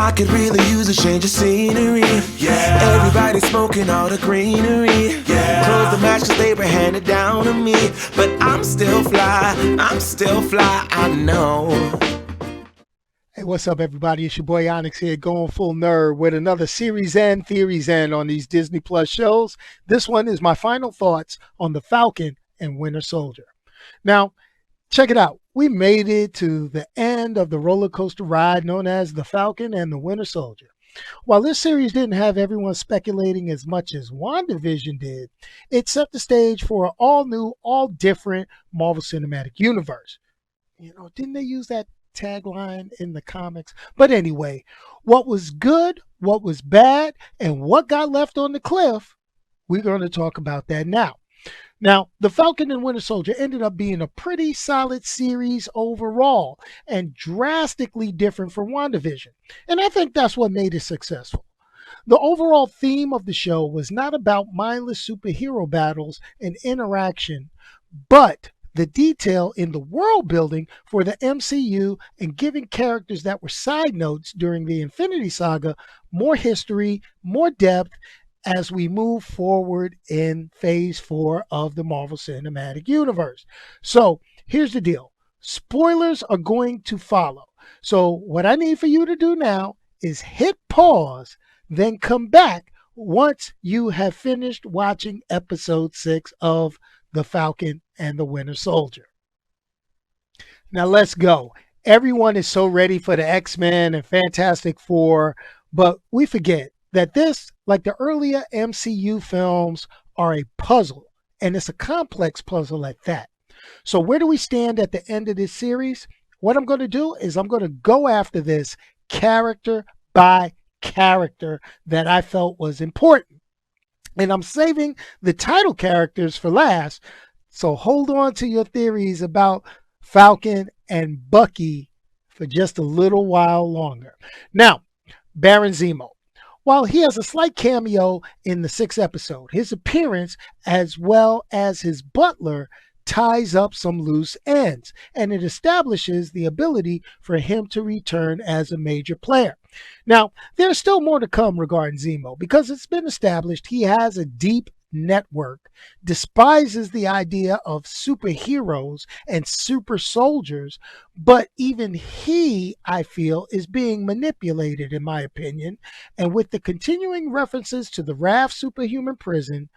I could really use a change of scenery. Yeah. Everybody smoking all the greenery. Yeah. Clothes to match 'cause they were handed down to me. But I'm still fly, I know. Hey, what's up, everybody? It's your boy Onyx here, going full nerd with another Series N Theories N on these Disney Plus shows. This one is my final thoughts on the Falcon and Winter Soldier. Now, check it out. We made it to the end of the roller coaster ride known as the Falcon and the Winter Soldier. While this series didn't have everyone speculating as much as WandaVision did, it set the stage for an all-new, all-different Marvel Cinematic Universe. You know, didn't they use that tagline in the comics? But anyway, what was good, what was bad, and what got left on the cliff, we're going to talk about that now. Now, The Falcon and Winter Soldier ended up being a pretty solid series overall and drastically different from WandaVision. And I think that's what made it successful. The overall theme of the show was not about mindless superhero battles and interaction, but the detail in the world building for the MCU and giving characters that were side notes during the Infinity Saga more history, more depth as we move forward in phase 4 of the Marvel Cinematic Universe. So here's the deal. Spoilers are going to follow. So what I need for you to do now is hit pause, then come back once you have finished watching episode 6 of The Falcon and the Winter Soldier. Now let's go. Everyone is so ready for the X-Men and Fantastic Four, but we forget that this, like the earlier MCU films, are a puzzle, and it's a complex puzzle at that. So where do we stand at the end of this series? What I'm going to do is I'm going to go after this character by character that I felt was important. And I'm saving the title characters for last, so hold on to your theories about Falcon and Bucky for just a little while longer. Now, Baron Zemo. While he has a slight cameo in the 6th episode, his appearance as well as his butler ties up some loose ends, and it establishes the ability for him to return as a major player. Now, there's still more to come regarding Zemo because it's been established he has a deep network, despises the idea of superheroes and super soldiers, but even he, I feel, is being manipulated, in my opinion. And with the continuing references to the Raft superhuman prison,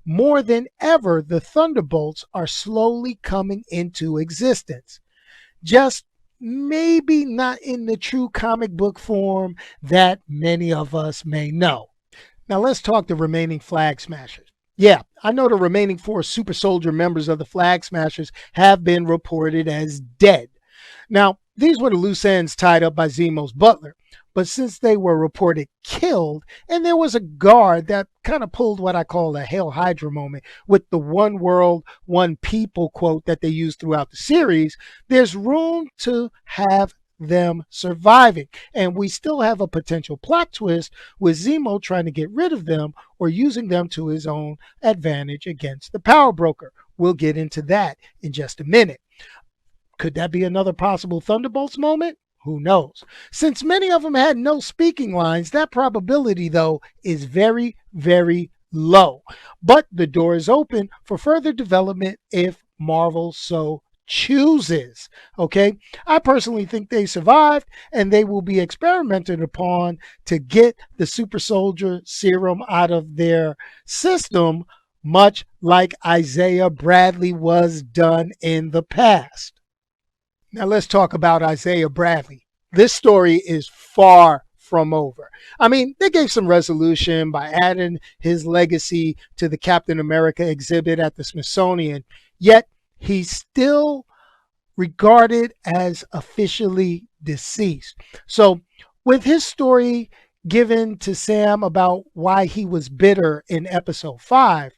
more than ever, the Thunderbolts are slowly coming into existence. Just maybe not in the true comic book form that many of us may know. Now let's talk the remaining Flag Smashers. Yeah, I know the remaining 4 super soldier members of the Flag Smashers have been reported as dead. Now, these were the loose ends tied up by Zemo's butler, but since they were reported killed, and there was a guard that kind of pulled what I call a Hail Hydra moment with the one world, one people quote that they use throughout the series, there's room to have them surviving. And we still have a potential plot twist with Zemo trying to get rid of them or using them to his own advantage against the power broker. We'll get into that in just a minute. Could that be another possible Thunderbolts moment? Who knows? Since many of them had no speaking lines, that probability, though, is very, very low. But the door is open for further development if Marvel so chooses. Okay, I personally think they survived and they will be experimented upon to get the super soldier serum out of their system, much like Isaiah Bradley was done in the past. Now let's talk about Isaiah Bradley. This story is far from over. I mean, they gave some resolution by adding his legacy to the Captain America exhibit at the Smithsonian, yet he's still regarded as officially deceased. So with his story given to Sam about why he was bitter in episode 5,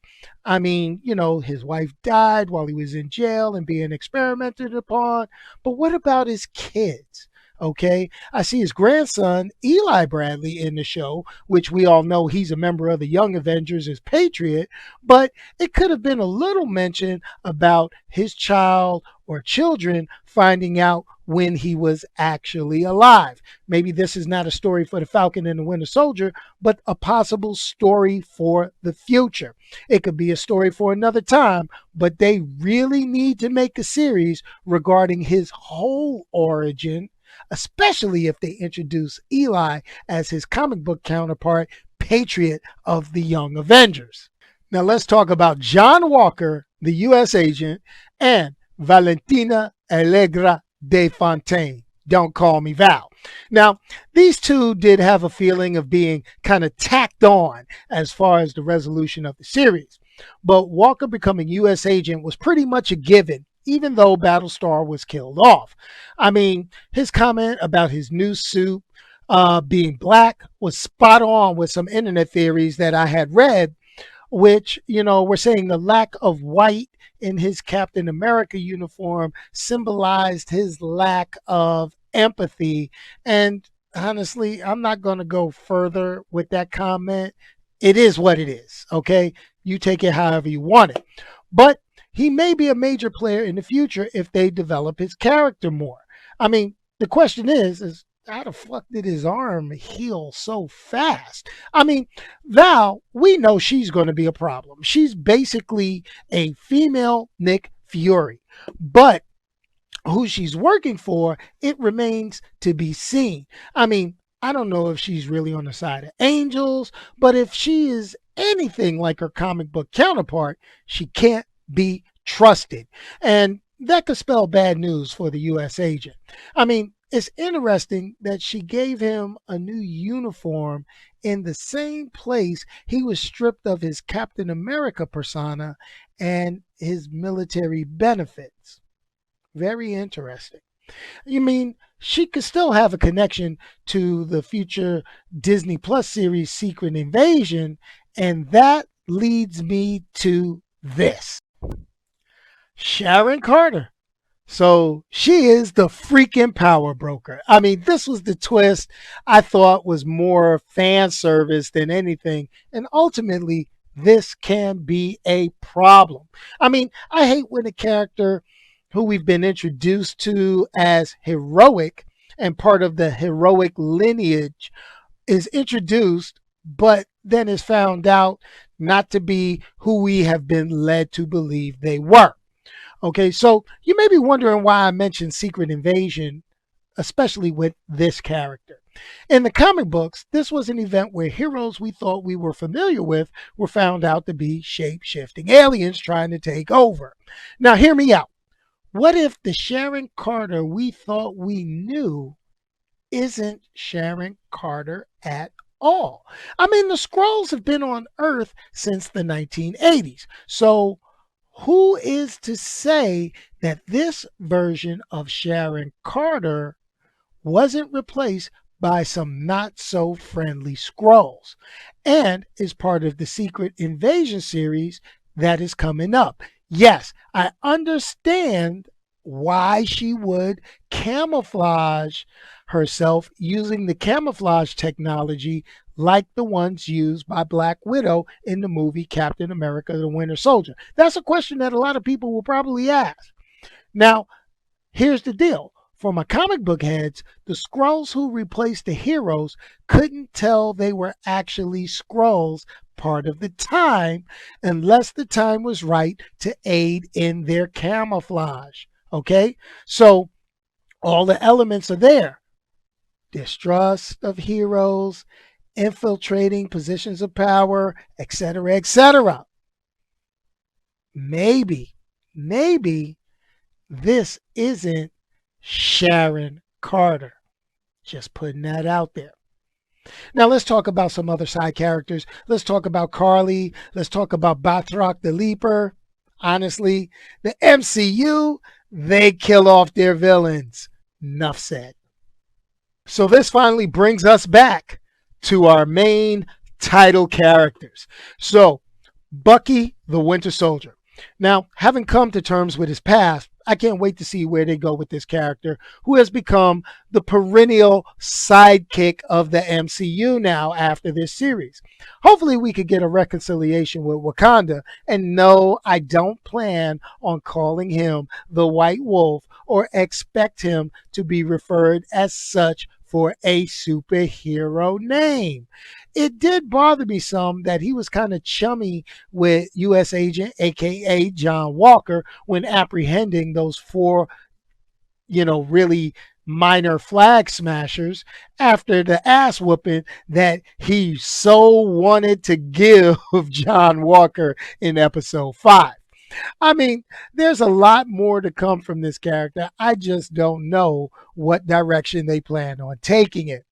I mean, you know, his wife died while he was in jail and being experimented upon. But what about his kids? Okay, I see his grandson Eli Bradley in the show, which we all know he's a member of the Young Avengers as Patriot, but it could have been a little mention about his child or children finding out when he was actually alive. Maybe this is not a story for the Falcon and the Winter Soldier, but a possible story for the future. It could be a story for another time, but they really need to make a series regarding his whole origin, especially if they introduce Eli as his comic book counterpart, Patriot of the Young Avengers. Now let's talk about John Walker, the U.S. agent, and Valentina Allegra de Fontaine. Don't call me Val. Now, these two did have a feeling of being kind of tacked on as far as the resolution of the series. But Walker becoming U.S. agent was pretty much a given, even though Battlestar was killed off. I mean, his comment about his new suit being black was spot on with some internet theories that I had read, which, were saying the lack of white in his Captain America uniform symbolized his lack of empathy. And honestly, I'm not going to go further with that comment. It is what it is, okay? You take it however you want it. But he may be a major player in the future if they develop his character more. I mean, the question is how the fuck did his arm heal so fast? I mean, Val, we know she's going to be a problem. She's basically a female Nick Fury. But who she's working for, it remains to be seen. I mean, I don't know if she's really on the side of angels, but if she is anything like her comic book counterpart, she can't be trusted. And that could spell bad news for the U.S. agent. I mean, it's interesting that she gave him a new uniform in the same place he was stripped of his Captain America persona and his military benefits. Very interesting. You mean she could still have a connection to the future Disney Plus series Secret Invasion, and that leads me to this. Sharon Carter. So she is the freaking power broker. I mean, this was the twist I thought was more fan service than anything. And ultimately, this can be a problem. I mean, I hate when a character who we've been introduced to as heroic and part of the heroic lineage is introduced, but then is found out not to be who we have been led to believe they were. Okay, so you may be wondering why I mentioned Secret Invasion, especially with this character. In the comic books, this was an event where heroes we thought we were familiar with were found out to be shape-shifting aliens trying to take over. Now, hear me out. What if the Sharon Carter we thought we knew isn't Sharon Carter at all? I mean, the Skrulls have been on Earth since the 1980s, so who is to say that this version of Sharon Carter wasn't replaced by some not so friendly Skrulls and is part of the Secret Invasion series that is coming up? Yes, I understand why she would camouflage herself using the camouflage technology like the ones used by Black Widow in the movie Captain America the Winter Soldier. That's a question that a lot of people will probably ask. Now, here's the deal. For my comic book heads, the Skrulls who replaced the heroes couldn't tell they were actually Skrulls part of the time unless the time was right to aid in their camouflage. Okay? So all the elements are there. Distrust of heroes, infiltrating positions of power, etc., etc. Maybe this isn't Sharon Carter. Just putting that out there. Now let's talk about some other side characters. Let's talk about Carly. Let's talk about Batroc the Leaper. Honestly, the MCU, they kill off their villains. Enough said. So this finally brings us back to our main title characters. So, Bucky the Winter Soldier. Now, having come to terms with his past, I can't wait to see where they go with this character who has become the perennial sidekick of the MCU now after this series. Hopefully, we could get a reconciliation with Wakanda. And no, I don't plan on calling him the White Wolf or expect him to be referred as such for a superhero name. It did bother me some that he was kind of chummy with U.S. Agent, aka John Walker, when apprehending those four, really minor flag smashers after the ass whooping that he so wanted to give John Walker in episode 5. I mean, there's a lot more to come from this character. I just don't know what direction they plan on taking it.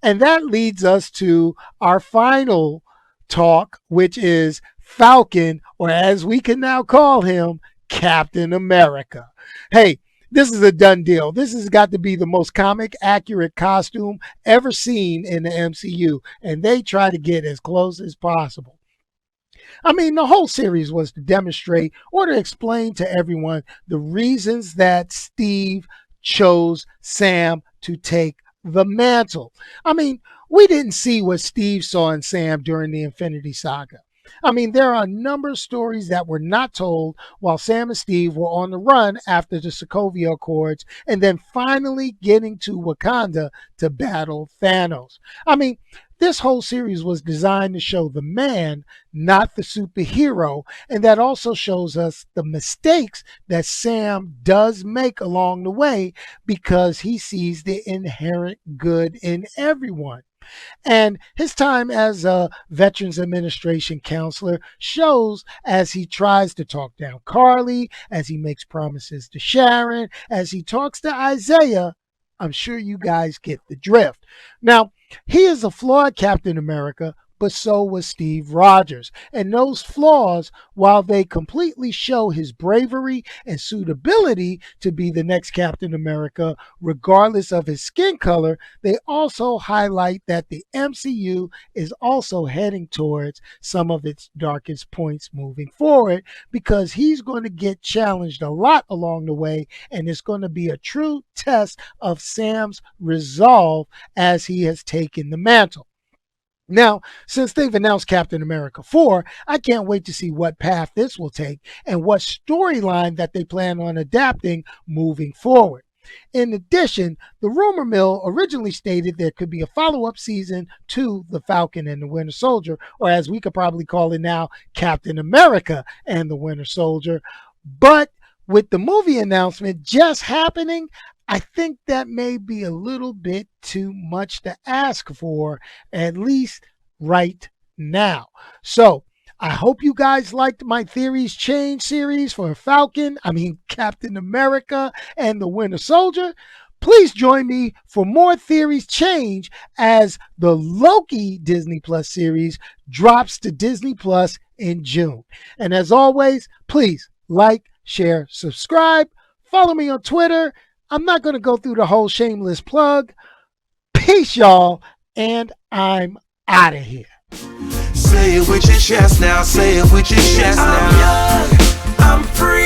And that leads us to our final talk, which is Falcon, or as we can now call him, Captain America. Hey, this is a done deal. This has got to be the most comic accurate costume ever seen in the MCU, and they try to get as close as possible. I mean, the whole series was to demonstrate or to explain to everyone the reasons that Steve chose Sam to take the mantle. I mean, we didn't see what Steve saw in Sam during the Infinity Saga. I mean, there are a number of stories that were not told while Sam and Steve were on the run after the Sokovia Accords and then finally getting to Wakanda to battle Thanos. I mean, this whole series was designed to show the man, not the superhero, and that also shows us the mistakes that Sam does make along the way because he sees the inherent good in everyone. And his time as a Veterans Administration counselor shows as he tries to talk down Carly, as he makes promises to Sharon, as he talks to Isaiah. I'm sure you guys get the drift. Now, he is a flawed Captain America, but so was Steve Rogers. And those flaws, while they completely show his bravery and suitability to be the next Captain America, regardless of his skin color, they also highlight that the MCU is also heading towards some of its darkest points moving forward because he's going to get challenged a lot along the way, and it's going to be a true test of Sam's resolve as he has taken the mantle. Now, since they've announced Captain America 4, I can't wait to see what path this will take and what storyline that they plan on adapting moving forward. In addition, the rumor mill originally stated there could be a follow-up season to The Falcon and the Winter Soldier, or as we could probably call it now, Captain America and the Winter Soldier. But with the movie announcement just happening, I think that may be a little bit too much to ask for, at least right now. So I hope you guys liked my Theories Change series for Captain America and the Winter Soldier. Please join me for more Theories Change as the Loki Disney Plus series drops to Disney Plus in June. And as always, please like, share, subscribe, follow me on Twitter. I'm not going to go through the whole shameless plug. Peace, y'all, and I'm out of here. Say it with your chest now, say it with your chest now. I'm young, I'm free.